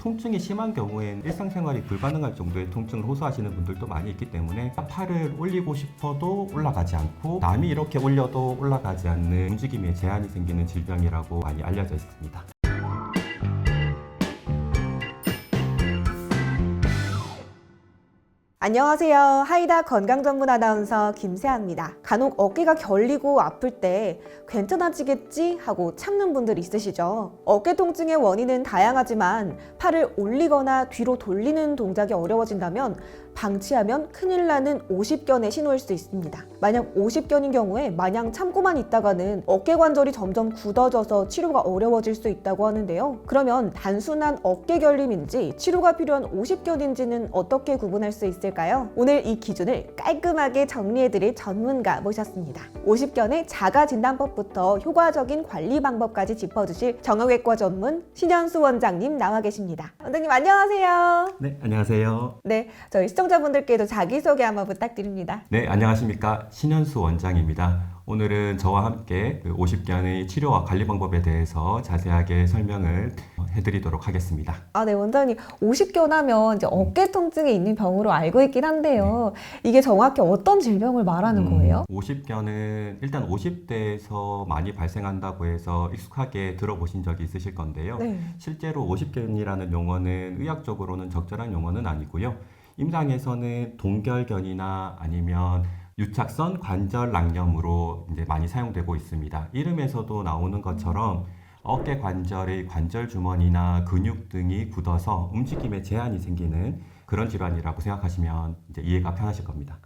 통증이 심한 경우에는 일상생활이 불가능할 정도의 통증을 호소하시는 분들도 많이 있기 때문에 팔을 올리고 싶어도 올라가지 않고 남이 이렇게 올려도 올라가지 않는 움직임에 제한이 생기는 질병이라고 많이 알려져 있습니다. 안녕하세요. 하이다 건강전문 아나운서 김세아입니다. 간혹 어깨가 결리고 아플 때 괜찮아지겠지 하고 참는 분들 있으시죠? 어깨 통증의 원인은 다양하지만 팔을 올리거나 뒤로 돌리는 동작이 어려워진다면 방치하면 큰일 나는 오십견의 신호일 수 있습니다. 만약 오십견인 경우에 마냥 참고만 있다가는 어깨 관절이 점점 굳어져서 치료가 어려워질 수 있다고 하는데요. 그러면 단순한 어깨 결림인지 치료가 필요한 오십견인지는 어떻게 구분할 수 있을까요? 오늘 이 기준을 깔끔하게 정리해드릴 전문가 모셨습니다. 오십견의 자가진단법부터 효과적인 관리 방법까지 짚어주실 정형외과 전문 신현수 원장님 나와 계십니다. 원장님 안녕하세요. 네, 안녕하세요. 네, 저희 시청자분들께도 자기소개 한번 부탁드립니다. 네, 안녕하십니까. 신현수 원장입니다. 오늘은 저와 함께 50견의 치료와 관리 방법에 대해서 자세하게 설명을 해드리도록 하겠습니다. 네, 원장님. 오십견 하면 이제 어깨 통증이 있는 병으로 알고 있긴 한데요. 이게 정확히 어떤 질병을 말하는 거예요? 50견은 일단 50대에서 많이 발생한다고 해서 익숙하게 들어보신 적이 있으실 건데요. 네. 실제로 50견이라는 용어는 의학적으로는 적절한 용어는 아니고요. 임상에서는 동결견이나 아니면 유착성 관절 낭염으로 이제 많이 사용되고 있습니다. 이름에서도 나오는 것처럼 어깨 관절의 관절 주머니나 근육 등이 굳어서 움직임에 제한이 생기는 그런 질환이라고 생각하시면 이제 이해가 편하실 겁니다.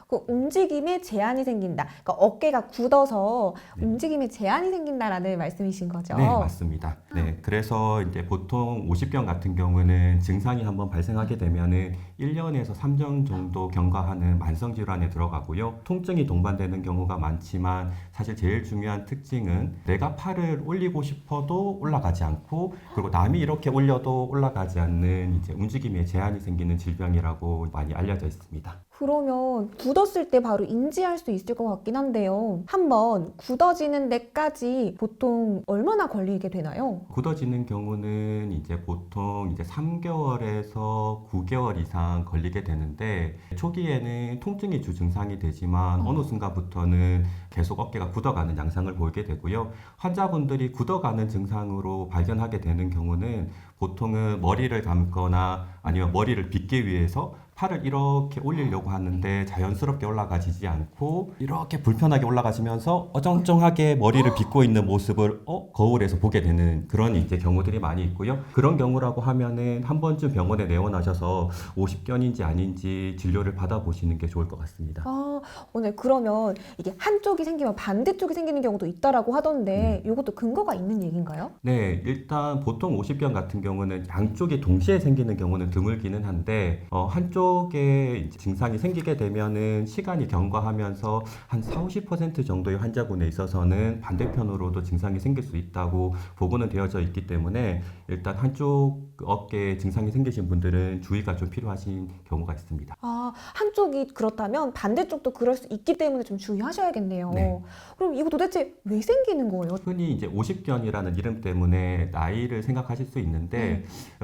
그 움직임에 제한이 생긴다. 그러니까 어깨가 굳어서 네. 움직임에 제한이 생긴다라는 말씀이신 거죠? 네, 맞습니다. 네, 그래서 이제 보통 50견 같은 경우는 증상이 한번 발생하게 되면은 1년에서 3년 정도 경과하는 만성 질환에 들어가고요. 통증이 동반되는 경우가 많지만 사실 제일 중요한 특징은 내가 팔을 올리고 싶어도 올라가지 않고 그리고 남이 이렇게 올려도 올라가지 않는 이제 움직임에 제한이 생기는 질병이라고 많이 알려져 있습니다. 그러면 굳었을 때 바로 인지할 수 있을 것 같긴 한데요. 한번 굳어지는 데까지 보통 얼마나 걸리게 되나요? 굳어지는 경우는 이제 보통 이제 3개월에서 9개월 이상 걸리게 되는데 초기에는 통증이 주 증상이 되지만 어느 순간부터는 계속 어깨가 굳어가는 양상을 보이게 되고요. 환자분들이 굳어가는 증상으로 발견하게 되는 경우는 보통은 머리를 감거나 아니면 머리를 빗기 위해서 팔을 이렇게 올리려고 하는데 자연스럽게 올라가지지 않고 이렇게 불편하게 올라가시면서 어정쩡하게 머리를 빗고 있는 모습을 거울에서 보게 되는 그런 이제 경우들이 많이 있고요. 그런 경우라고 하면은 한 번쯤 병원에 내원하셔서 50견인지 아닌지 진료를 받아보시는 게 좋을 것 같습니다. 네, 그러면 이게 한쪽이 생기면 반대쪽이 생기는 경우도 있다라고 하던데 이것도 근거가 있는 얘기인가요? 네, 일단 보통 50견 같은 경우는 양쪽이 동시에 생기는 경우는 드물기는 한데 한쪽에 이제 증상이 생기게 되면은 시간이 경과하면서 한 40-50% 정도의 환자분에 있어서는 반대편으로도 증상이 생길 수 있다고 보고는 되어져 있기 때문에 일단 한쪽 어깨에 증상이 생기신 분들은 주의가 좀 필요하신 경우가 있습니다. 한쪽이 그렇다면 반대쪽도 그럴 수 있기 때문에 좀 주의하셔야겠네요. 네. 그럼 이거 도대체 왜 생기는 거예요? 흔히 이제 50견이라는 이름 때문에 나이를 생각하실 수 있는데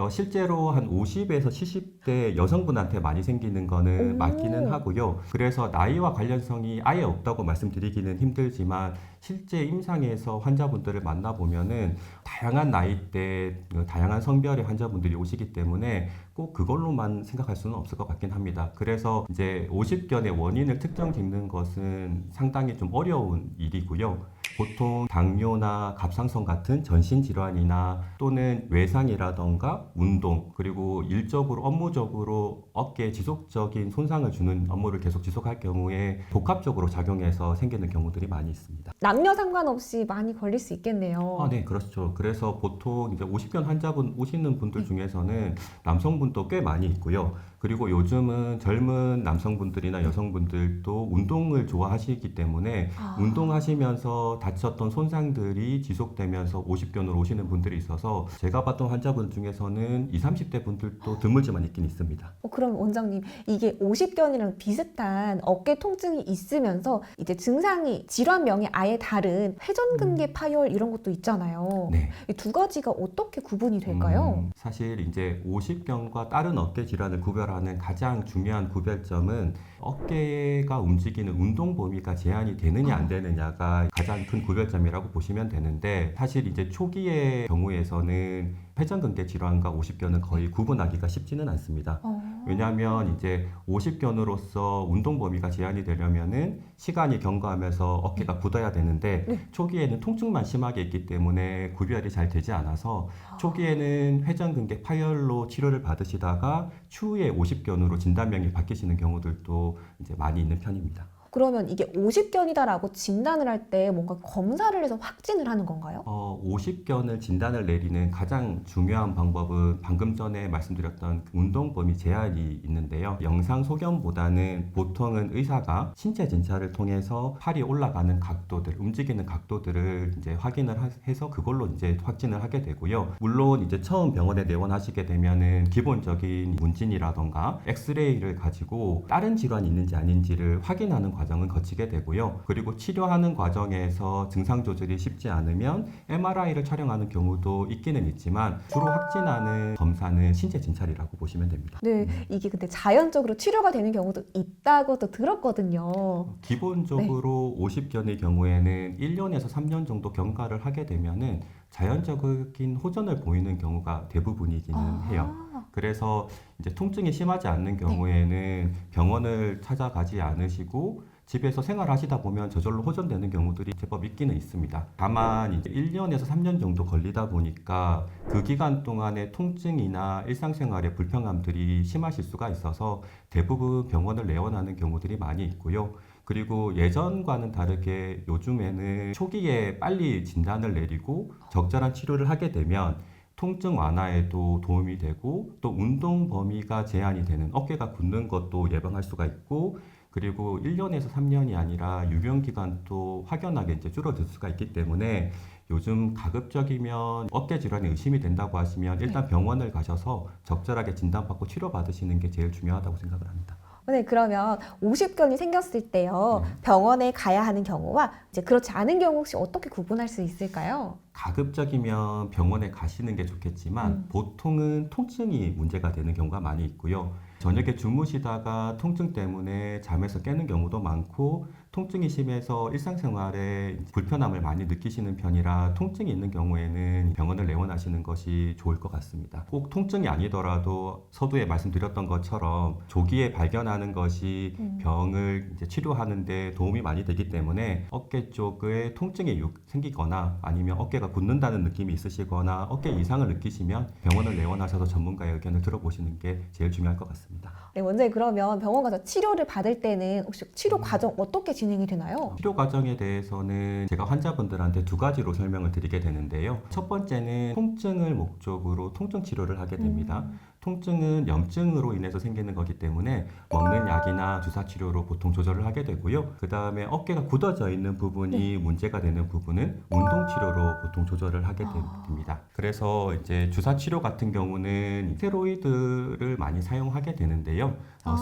실제로 한 50에서 70대 여성분한테 많이 생기는 거는 맞기는 하고요. 그래서 나이와 관련성이 아예 없다고 말씀드리기는 힘들지만 실제 임상에서 환자분들을 만나보면은 다양한 나이대, 다양한 성별의 환자분들이 오시기 때문에 꼭 그걸로만 생각할 수는 없을 것 같긴 합니다. 그래서 이제 50견의 원인을 특정 짓는 것은 상당히 좀 어려운 일이고요. 보통 당뇨나 갑상선 같은 전신 질환이나 또는 외상이라던가 운동 그리고 일적으로 업무적으로 어깨에 지속적인 손상을 주는 업무를 계속 지속할 경우에 복합적으로 작용해서 생기는 경우들이 많이 있습니다. 남녀 상관없이 많이 걸릴 수 있겠네요. 네, 그렇죠. 그래서 보통 이제 50견 환자분 오시는 분들 중에서는 남성분도 꽤 많이 있고요. 그리고 요즘은 젊은 남성분들이나 여성분들도 운동을 좋아하시기 때문에 운동하시면서 다쳤던 손상들이 지속되면서 50견으로 오시는 분들이 있어서 제가 봤던 환자분 중에서는 20, 30대 분들도 드물지만 있긴 있습니다. 그럼 원장님, 이게 오십견이랑 비슷한 어깨 통증이 있으면서 이제 증상이 질환명이 아예 다른 회전근개 파열 이런 것도 있잖아요. 네. 이 두 가지가 어떻게 구분이 될까요? 사실 이제 오십견과 다른 어깨 질환을 구별하는 가장 중요한 구별점은 어깨가 움직이는 운동 범위가 제한이 되느냐 안 되느냐가 가장 큰 구별점이라고 보시면 되는데 사실 이제 초기의 경우에서는 회전근개 질환과 오십견은 거의 구분하기가 쉽지는 않습니다. 왜냐하면 이제 오십견으로서 운동 범위가 제한이 되려면은 시간이 경과하면서 어깨가 굳어야 되는데 초기에는 통증만 심하게 있기 때문에 구별이 잘 되지 않아서 초기에는 회전근개 파열로 치료를 받으시다가 추후에 오십견으로 진단명이 바뀌시는 경우들도 이제 많이 있는 편입니다. 그러면 이게 오십견이다라고 진단을 할 때 뭔가 검사를 해서 확진을 하는 건가요? 오십견을 진단을 내리는 가장 중요한 방법은 방금 전에 말씀드렸던 운동 범위 제한이 있는데요. 영상 소견보다는 보통은 의사가 신체 진찰을 통해서 팔이 올라가는 각도들, 움직이는 각도들을 이제 확인을 해서 그걸로 이제 확진을 하게 되고요. 물론 이제 처음 병원에 내원하시게 되면은 기본적인 문진이라던가 엑스레이를 가지고 다른 질환이 있는지 아닌지를 확인하는 과정은 거치게 되고요. 그리고 치료하는 과정에서 증상 조절이 쉽지 않으면 MRI를 촬영하는 경우도 있기는 있지만 주로 확진하는 검사는 신체 진찰이라고 보시면 됩니다. 네, 이게 근데 자연적으로 치료가 되는 경우도 있다고도 들었거든요. 기본적으로 50견의 경우에는 1년에서 3년 정도 경과를 하게 되면은 자연적인 호전을 보이는 경우가 대부분이기는 해요. 그래서 이제 통증이 심하지 않는 경우에는 병원을 찾아가지 않으시고 집에서 생활하시다 보면 저절로 호전되는 경우들이 제법 있기는 있습니다. 다만 이제 1년에서 3년 정도 걸리다 보니까 그 기간 동안의 통증이나 일상생활의 불편함들이 심하실 수가 있어서 대부분 병원을 내원하는 경우들이 많이 있고요. 그리고 예전과는 다르게 요즘에는 초기에 빨리 진단을 내리고 적절한 치료를 하게 되면 통증 완화에도 도움이 되고 또 운동 범위가 제한이 되는 어깨가 굳는 것도 예방할 수가 있고 그리고 1년에서 3년이 아니라 유병 기간도 확연하게 이제 줄어들 수가 있기 때문에 요즘 가급적이면 어깨 질환이 의심이 된다고 하시면 일단 병원을 가셔서 적절하게 진단받고 치료받으시는 게 제일 중요하다고 생각을 합니다. 네, 그러면 오십견이 생겼을 때요, 병원에 가야 하는 경우와 이제 그렇지 않은 경우 혹시 어떻게 구분할 수 있을까요? 가급적이면 병원에 가시는 게 좋겠지만 보통은 통증이 문제가 되는 경우가 많이 있고요. 저녁에 주무시다가 통증 때문에 잠에서 깨는 경우도 많고 통증이 심해서 일상생활에 불편함을 많이 느끼시는 편이라 통증이 있는 경우에는 병원을 내원하시는 것이 좋을 것 같습니다. 꼭 통증이 아니더라도 서두에 말씀드렸던 것처럼 조기에 발견하는 것이 병을 이제 치료하는 데 도움이 많이 되기 때문에 어깨 쪽에 통증이 생기거나 아니면 어깨가 굳는다는 느낌이 있으시거나 어깨 이상을 느끼시면 병원을 내원하셔서 전문가의 의견을 들어보시는 게 제일 중요할 것 같습니다. 네, 원장님, 그러면 병원 가서 치료를 받을 때는 혹시 치료 과정 어떻게 진행이 되나요? 치료 과정에 대해서는 제가 환자분들한테 두 가지로 설명을 드리게 되는데요. 첫 번째는 통증을 목적으로 통증 치료를 하게 됩니다. 통증은 염증으로 인해서 생기는 거기 때문에 먹는 약이나 주사 치료로 보통 조절을 하게 되고요. 그 다음에 어깨가 굳어져 있는 부분이 문제가 되는 부분은 운동 치료로 보통 조절을 하게 됩니다. 그래서 이제 주사 치료 같은 경우는 스테로이드를 많이 사용하게 되는데요.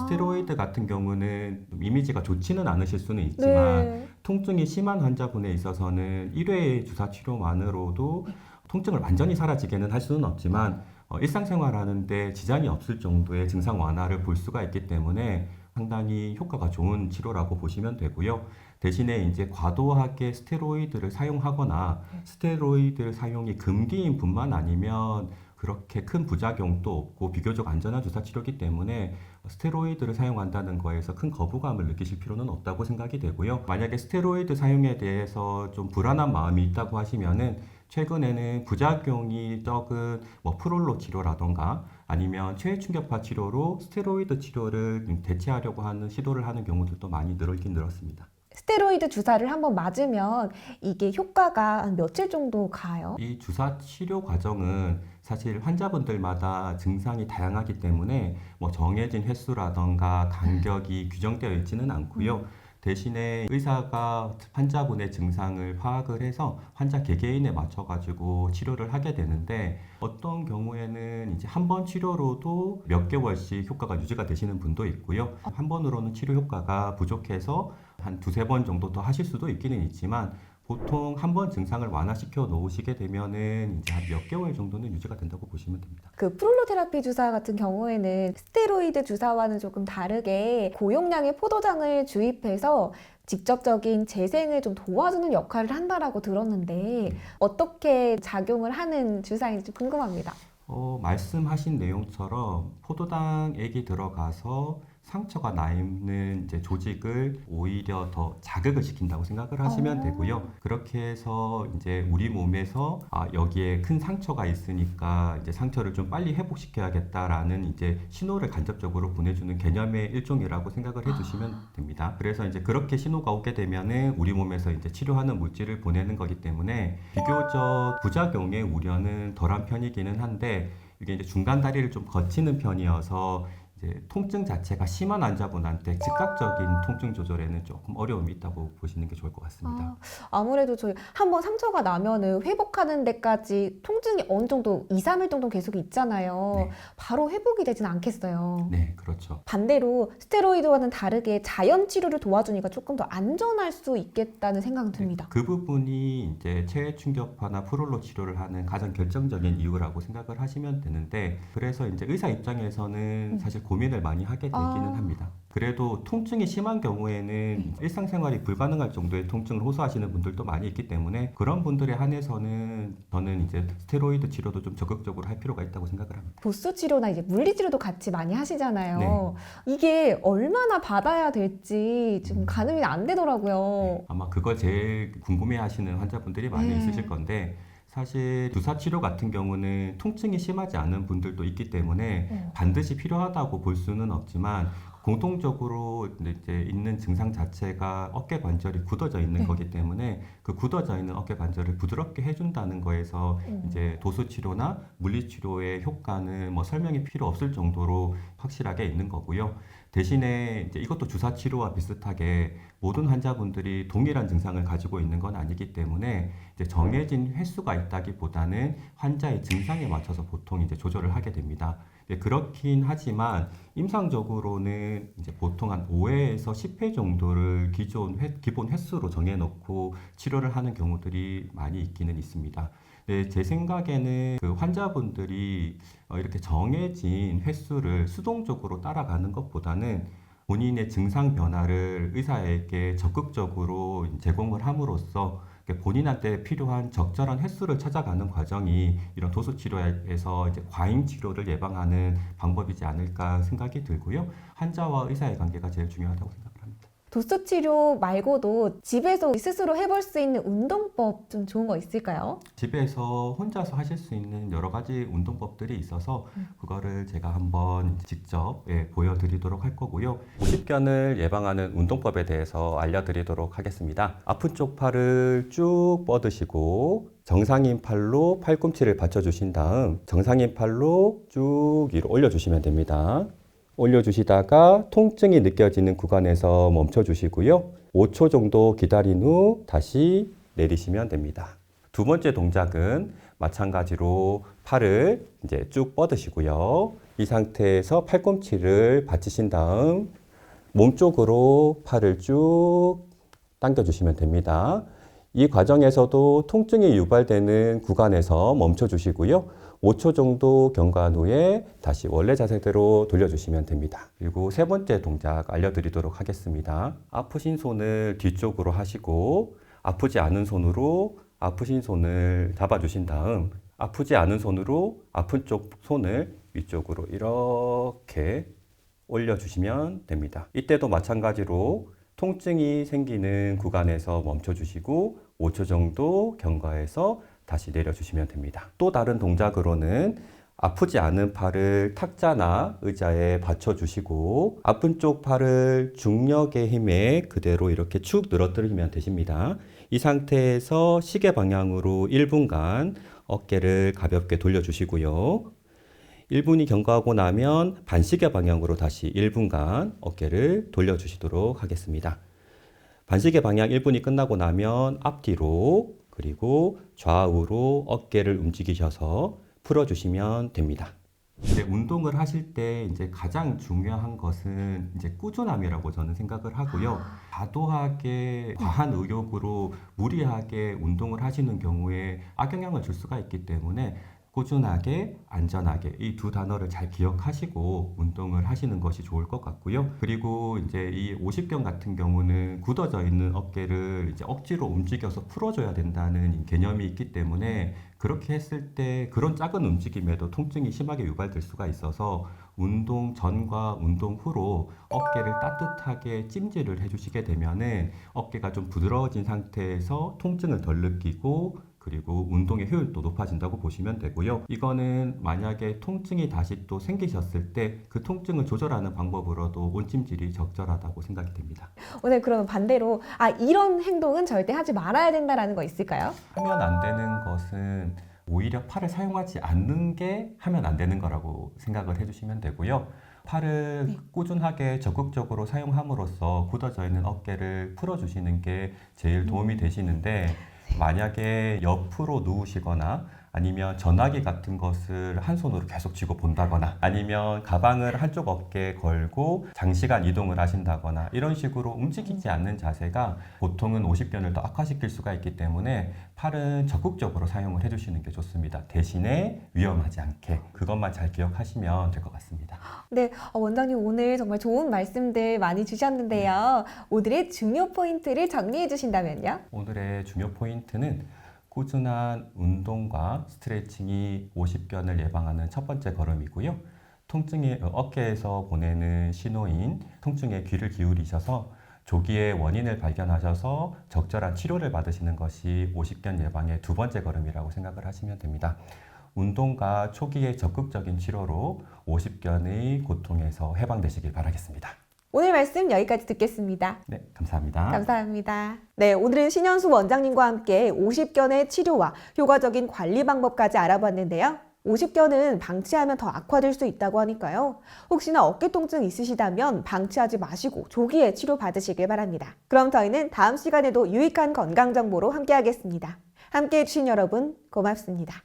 스테로이드 같은 경우는 이미지가 좋지는 않으실 수는 있지만 통증이 심한 환자분에 있어서는 1회의 주사 치료만으로도 통증을 완전히 사라지게는 할 수는 없지만 일상생활 하는데 지장이 없을 정도의 증상 완화를 볼 수가 있기 때문에 상당히 효과가 좋은 치료라고 보시면 되고요. 대신에 이제 과도하게 스테로이드를 사용하거나 스테로이드 사용이 금기인 뿐만 아니면 그렇게 큰 부작용도 없고 비교적 안전한 주사 치료이기 때문에 스테로이드를 사용한다는 거에서 큰 거부감을 느끼실 필요는 없다고 생각이 되고요. 만약에 스테로이드 사용에 대해서 좀 불안한 마음이 있다고 하시면은 최근에는 부작용이 적은 프롤로 치료라던가 아니면 체외충격파 치료로 스테로이드 치료를 대체하려고 하는 시도를 하는 경우들도 많이 늘긴 늘었습니다. 스테로이드 주사를 한번 맞으면 이게 효과가 한 며칠 정도 가요? 이 주사 치료 과정은 사실 환자분들마다 증상이 다양하기 때문에 뭐 정해진 횟수라던가 간격이 규정되어 있지는 않고요. 대신에 의사가 환자분의 증상을 파악을 해서 환자 개개인에 맞춰가지고 치료를 하게 되는데 어떤 경우에는 이제 한 번 치료로도 몇 개월씩 효과가 유지가 되시는 분도 있고요. 한 번으로는 치료 효과가 부족해서 한 두세 번 정도 더 하실 수도 있기는 있지만 보통 한 번 증상을 완화시켜 놓으시게 되면은 이제 한 몇 개월 정도는 유지가 된다고 보시면 됩니다. 그 프롤로테라피 주사 같은 경우에는 스테로이드 주사와는 조금 다르게 고용량의 포도당을 주입해서 직접적인 재생을 좀 도와주는 역할을 한다라고 들었는데 어떻게 작용을 하는 주사인지 궁금합니다. 말씀하신 내용처럼 포도당액이 들어가서 상처가 나 있는 이제 조직을 오히려 더 자극을 시킨다고 생각을 하시면 되고요. 그렇게 해서 이제 우리 몸에서 여기에 큰 상처가 있으니까 이제 상처를 좀 빨리 회복시켜야겠다라는 이제 신호를 간접적으로 보내주는 개념의 일종이라고 생각을 해주시면 됩니다. 그래서 이제 그렇게 신호가 오게 되면은 우리 몸에서 이제 치료하는 물질을 보내는 거기 때문에 비교적 부작용의 우려는 덜한 편이기는 한데 이게 이제 중간 다리를 좀 거치는 편이어서 이제 통증 자체가 심한 환자분한테 즉각적인 통증 조절에는 조금 어려움이 있다고 보시는 게 좋을 것 같습니다. 아무래도 저희 한번 상처가 나면은 회복하는 데까지 통증이 어느 정도 2, 3일 정도 계속 있잖아요. 네. 바로 회복이 되진 않겠어요. 네, 그렇죠. 반대로 스테로이드와는 다르게 자연 치료를 도와주니까 조금 더 안전할 수 있겠다는 생각은 듭니다. 그 부분이 이제 체외 충격파나 프롤로 치료를 하는 가장 결정적인 이유라고 생각을 하시면 되는데 그래서 이제 의사 입장에서는 사실 고민을 많이 하게 되기는 합니다. 그래도 통증이 심한 경우에는 일상생활이 불가능할 정도의 통증을 호소하시는 분들도 많이 있기 때문에 그런 분들에 한해서는 저는 이제 스테로이드 치료도 좀 적극적으로 할 필요가 있다고 생각을 합니다. 도수 치료나 이제 물리 치료도 같이 많이 하시잖아요. 네. 이게 얼마나 받아야 될지 지금 가늠이 안 되더라고요. 아마 그걸 제일 궁금해하시는 환자분들이 많이 있으실 건데 사실 주사 치료 같은 경우는 통증이 심하지 않은 분들도 있기 때문에 반드시 필요하다고 볼 수는 없지만 공통적으로 이제 있는 증상 자체가 어깨 관절이 굳어져 있는 거기 때문에 그 굳어져 있는 어깨 관절을 부드럽게 해준다는 거에서 이제 도수 치료나 물리 치료의 효과는 뭐 설명이 필요 없을 정도로 확실하게 있는 거고요. 대신에 이제 이것도 주사 치료와 비슷하게 모든 환자분들이 동일한 증상을 가지고 있는 건 아니기 때문에 이제 정해진 횟수가 있다기보다는 환자의 증상에 맞춰서 보통 이제 조절을 하게 됩니다. 그렇긴 하지만 임상적으로는 이제 보통 한 5회에서 10회 정도를 기본 횟수로 정해놓고 치료를 하는 경우들이 많이 있기는 있습니다. 제 생각에는 그 환자분들이 이렇게 정해진 횟수를 수동적으로 따라가는 것보다는 본인의 증상 변화를 의사에게 적극적으로 제공을 함으로써 본인한테 필요한 적절한 횟수를 찾아가는 과정이 이런 도수 치료에서 이제 과잉 치료를 예방하는 방법이지 않을까 생각이 들고요. 환자와 의사의 관계가 제일 중요하다고 생각합니다. 도수 치료 말고도 집에서 스스로 해볼 수 있는 운동법 좀 좋은 거 있을까요? 집에서 혼자서 하실 수 있는 여러 가지 운동법들이 있어서 그거를 제가 한번 직접 보여드리도록 할 거고요. 오십견을 예방하는 운동법에 대해서 알려드리도록 하겠습니다. 아픈 쪽 팔을 쭉 뻗으시고 정상인 팔로 팔꿈치를 받쳐주신 다음 정상인 팔로 쭉 위로 올려주시면 됩니다. 올려주시다가 통증이 느껴지는 구간에서 멈춰주시고요. 5초 정도 기다린 후 다시 내리시면 됩니다. 두 번째 동작은 마찬가지로 팔을 이제 쭉 뻗으시고요. 이 상태에서 팔꿈치를 받치신 다음 몸쪽으로 팔을 쭉 당겨주시면 됩니다. 이 과정에서도 통증이 유발되는 구간에서 멈춰주시고요. 5초 정도 경과한 후에 다시 원래 자세대로 돌려주시면 됩니다. 그리고 세 번째 동작 알려드리도록 하겠습니다. 아프신 손을 뒤쪽으로 하시고 아프지 않은 손으로 아프신 손을 잡아주신 다음 아프지 않은 손으로 아픈 쪽 손을 위쪽으로 이렇게 올려주시면 됩니다. 이때도 마찬가지로 통증이 생기는 구간에서 멈춰주시고 5초 정도 경과해서 다시 내려주시면 됩니다. 또 다른 동작으로는 아프지 않은 팔을 탁자나 의자에 받쳐주시고 아픈 쪽 팔을 중력의 힘에 그대로 이렇게 축 늘어뜨리면 되십니다. 이 상태에서 시계 방향으로 1분간 어깨를 가볍게 돌려주시고요. 1분이 경과하고 나면 반시계 방향으로 다시 1분간 어깨를 돌려주시도록 하겠습니다. 반시계 방향 1분이 끝나고 나면 앞뒤로 그리고 좌우로 어깨를 움직이셔서 풀어주시면 됩니다. 이제 운동을 하실 때 이제 가장 중요한 것은 이제 꾸준함이라고 저는 생각을 하고요. 과도하게 과한 의욕으로 무리하게 운동을 하시는 경우에 악영향을 줄 수가 있기 때문에 꾸준하게, 안전하게 이 두 단어를 잘 기억하시고 운동을 하시는 것이 좋을 것 같고요. 그리고 이제 이 50견 같은 경우는 굳어져 있는 어깨를 이제 억지로 움직여서 풀어줘야 된다는 개념이 있기 때문에 그렇게 했을 때 그런 작은 움직임에도 통증이 심하게 유발될 수가 있어서 운동 전과 운동 후로 어깨를 따뜻하게 찜질을 해주시게 되면은 어깨가 좀 부드러워진 상태에서 통증을 덜 느끼고 그리고 운동의 효율도 높아진다고 보시면 되고요. 이거는 만약에 통증이 다시 또 생기셨을 때 그 통증을 조절하는 방법으로도 온찜질이 적절하다고 생각이 됩니다. 오늘 그러면 반대로 이런 행동은 절대 하지 말아야 된다라는 거 있을까요? 하면 안 되는 것은 오히려 팔을 사용하지 않는 게 하면 안 되는 거라고 생각을 해주시면 되고요. 팔을 꾸준하게 적극적으로 사용함으로써 굳어져 있는 어깨를 풀어주시는 게 제일 도움이 되시는데 만약에 옆으로 누우시거나 아니면 전화기 같은 것을 한 손으로 계속 쥐고 본다거나 아니면 가방을 한쪽 어깨에 걸고 장시간 이동을 하신다거나 이런 식으로 움직이지 않는 자세가 보통은 50견을 더 악화시킬 수가 있기 때문에 팔은 적극적으로 사용을 해주시는 게 좋습니다. 대신에 위험하지 않게 그것만 잘 기억하시면 될 것 같습니다. 네, 원장님 오늘 정말 좋은 말씀들 많이 주셨는데요. 오늘의 중요 포인트를 정리해 주신다면요? 오늘의 중요 포인트는 꾸준한 운동과 스트레칭이 50견을 예방하는 첫 번째 걸음이고요. 통증이 어깨에서 보내는 신호인 통증에 귀를 기울이셔서 조기에 원인을 발견하셔서 적절한 치료를 받으시는 것이 50견 예방의 두 번째 걸음이라고 생각을 하시면 됩니다. 운동과 초기의 적극적인 치료로 50견의 고통에서 해방되시길 바라겠습니다. 오늘 말씀 여기까지 듣겠습니다. 네, 감사합니다. 감사합니다. 네, 오늘은 신현수 원장님과 함께 50견의 치료와 효과적인 관리 방법까지 알아봤는데요. 50견은 방치하면 더 악화될 수 있다고 하니까요. 혹시나 어깨 통증 있으시다면 방치하지 마시고 조기에 치료 받으시길 바랍니다. 그럼 저희는 다음 시간에도 유익한 건강 정보로 함께 하겠습니다. 함께 해주신 여러분 고맙습니다.